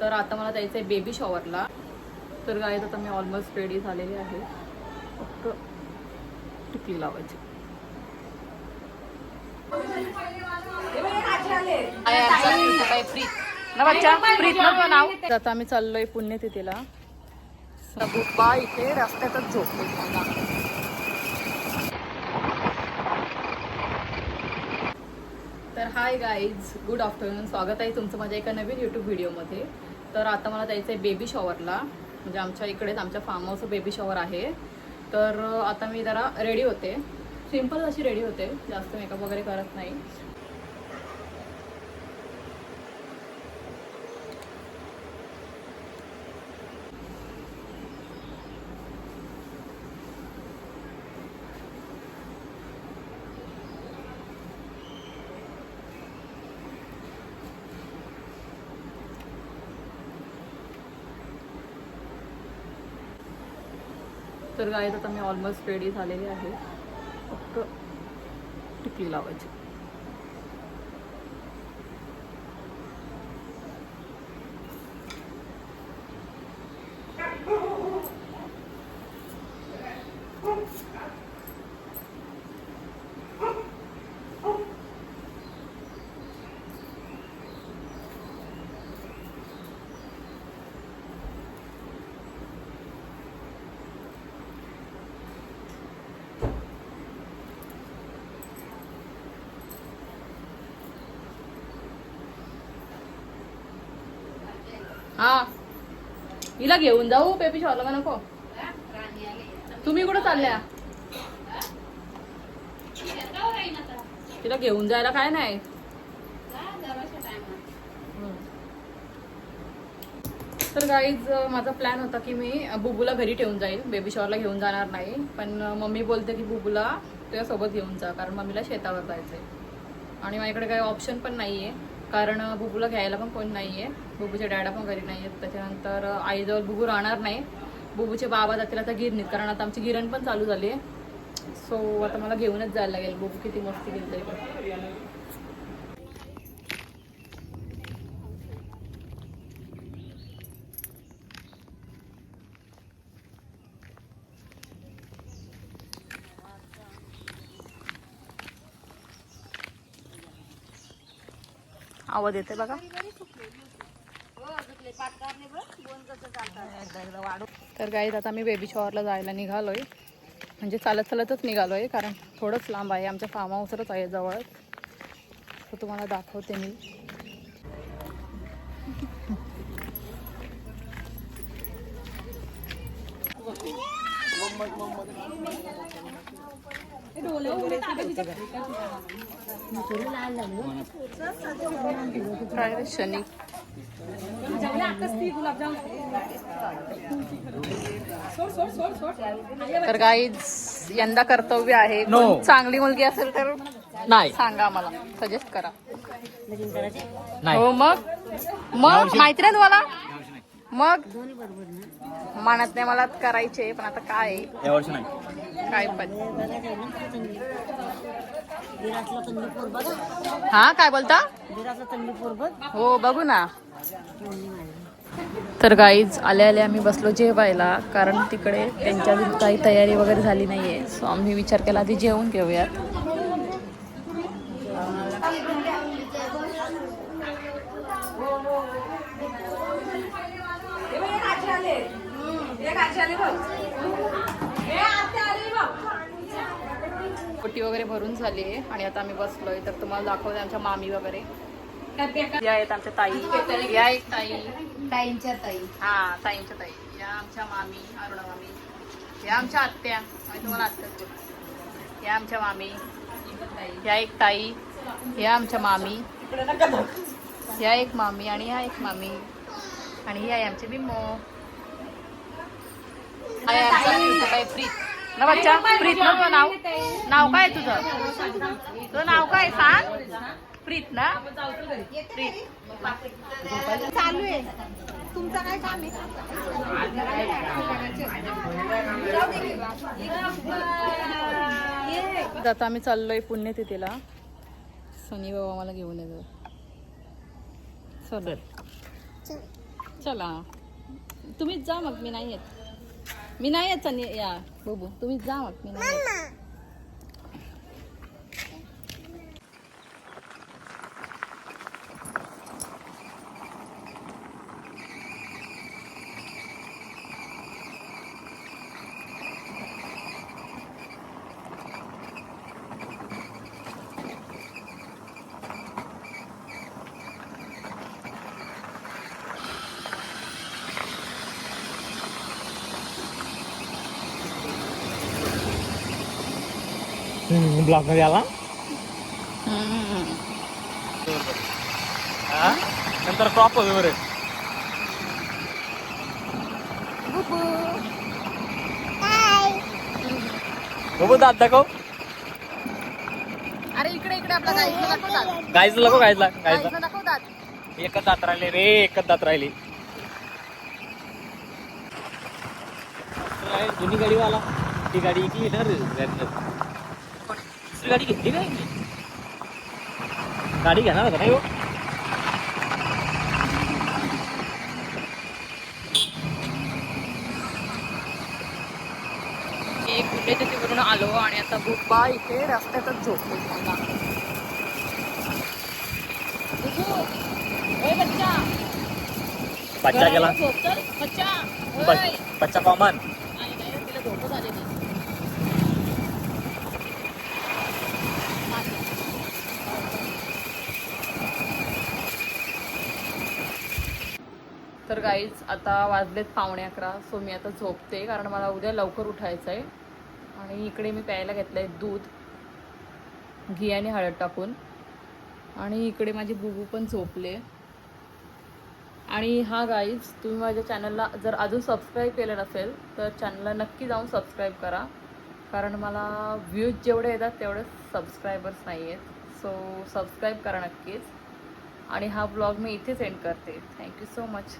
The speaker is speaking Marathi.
तर आता मला जायचं आहे बेबी शॉवरला. तर गाईज आता मी ऑलमोस्ट रेडी झालेली आहे, फक्त टिकली लावायची. आता आम्ही चाललोय पुण्यतिथीला. बुब्बा इथे रस्त्यातच झोपले. तर हाय गाईज, गुड आफ्टरनून. स्वागत आहे तुमचं माझ्या एका नवीन यूट्यूब व्हिडिओमध्ये. तर आता मला जायचं आहे बेबी शॉवरला. म्हणजे आमच्या इकडेच आमच्या फार्म हाऊस बेबी शॉवर आहे. तर आता मी जरा रेडी होते, सिम्पल अशी रेडी होते, जास्त मेकअप वगैरे करत नाही. तर गाईज आता मी ऑलमोस्ट रेडी झालेली आहे, फक्त टिकली लावायची. हा, हिला घेऊन जाऊ बेबी शॉवरला का नको? तुम्ही कुठं चालल्या? तिला घेऊन जायला काय नाही. तर गाईज माझा प्लॅन होता की मी बुबूला घरी ठेवून जाईल, बेबी शॉवरला घेऊन जाणार नाही. पण मम्मी बोलते की बुबूला तुझ्यासोबत घेऊन जा, कारण मम्मीला शेतावर जायचंय आणि माझ्याकडे काही ऑप्शन पण नाहीये, कारण बुबूला घ्यायला पण कोण नाहीये. बुबूचे डॅडा पण घरी नाही आहेत. त्याच्यानंतर आईजवळ बुबू राहणार नाही. बुबूचे बाबा जातील आता गिरणीत, कारण आता आमची गिरण पण चालू झाली आहे. सो आता मला घेऊनच जायला लागेल. बुबू किती मस्ती घेतली. आवाज येते बघा. तर गाईज आता मी बेबी शॉवरला जायला निघालोय, म्हणजे चालत चालतच निघालोय, कारण थोडंच लांब आहे. आमच्या फार्म हाऊसवरच आहे जवळच. तर तुम्हाला दाखवते मी. शनी तर गाईज यंदा कर्तव्य आहे. चांगली मुलगी असेल तर नाही सांगा, मला सजेस्ट करा. हो मग माहिती नाही तुम्हाला? मग म्हणत नाही मला करायचे, पण आता काय काय पण. हा काय बोलता? हो बघू ना. तर गाईज आल्या आल्या आम्ही बसलो जेवायला, कारण तिकडे त्यांच्या काही तयारी वगैरे झाली नाहीये. सो आम्ही विचार केला आधी जेवून घेऊयात. पोटी वगैरे भरून झाली आहे आणि आता आम्ही बसलोय. तर तुम्हाला दाखवते आमच्या मामी वगैरे या आहेत. आमच्या ताई या, एक ताई, ताईंच्या ताई, हा ताईंच्या ताई या, आमच्या मामी अरुणा मामी या, आमच्या आत्या, तुम्हाला आत्या या, आमच्या मामी या, एक ताई या, आमच्या मामी या, एक मामी आणि या एक मामी, आणि ही आहे आमची बिम्मो. काय प्रीत ना बच्चा? प्रीत ना तुझं नाव? नाव काय तुझं नाव काय सांग? प्रीत ना? प्रीत चालू आहे. तुमचं काय काम आहे? आता आम्ही चाललोय पुण्यतिथीला. सनी बाबा मला घेऊन येतो. चल चला तुम्हीच जा मग, मी नाही येत. मी नाही येत या बघू, तुम्हीच जा मग, मी नाही येत. ब्लॉक मध्ये आला नंतर क्रॉप होतो बरे. बघू दात दाखव. अरे इकडे इकडे आपला गाईला दाखवतात. गायचं नको, गायला गायचं गाईला दाखवतात. एकच दात राहिले रे, एकच दात राहिली. जुनी गाडी वाला ती गाडी इकली ना रे. दुसरी गाडी घेतली काय गाडी घेणार होता नाही हो. एक कुठे तिकडून आलो आणि आता बुब्बा इथे रस्त्यातच झोपतो. बच्चा बच्चा गेला. बच्चा बच्चा कॉमन. तिला झोपच आली नाही. तर गाईज आता वाजलेत 11:15. सो मी आता झोपते कारण मला उद्या लवकर उठायचं आहे. आणि इकडे मी प्यायला घेतलं आहे दूध घी आणि हळद टाकून. आणि इकडे माझी बुबू पण झोपले. आणि हा गाईज, तुम्ही माझ्या चॅनलला जर अजून सबस्क्राईब केलं नसेल तर चॅनलला नक्की जाऊन सबस्क्राईब करा. कारण मला व्ह्यूज जेवढे येतात तेवढे सबस्क्रायबर्स नाही आहेत. सो सबस्क्राईब करा नक्कीच. आणि हा ब्लॉग मी इथेच एंड करते. Thank you so much.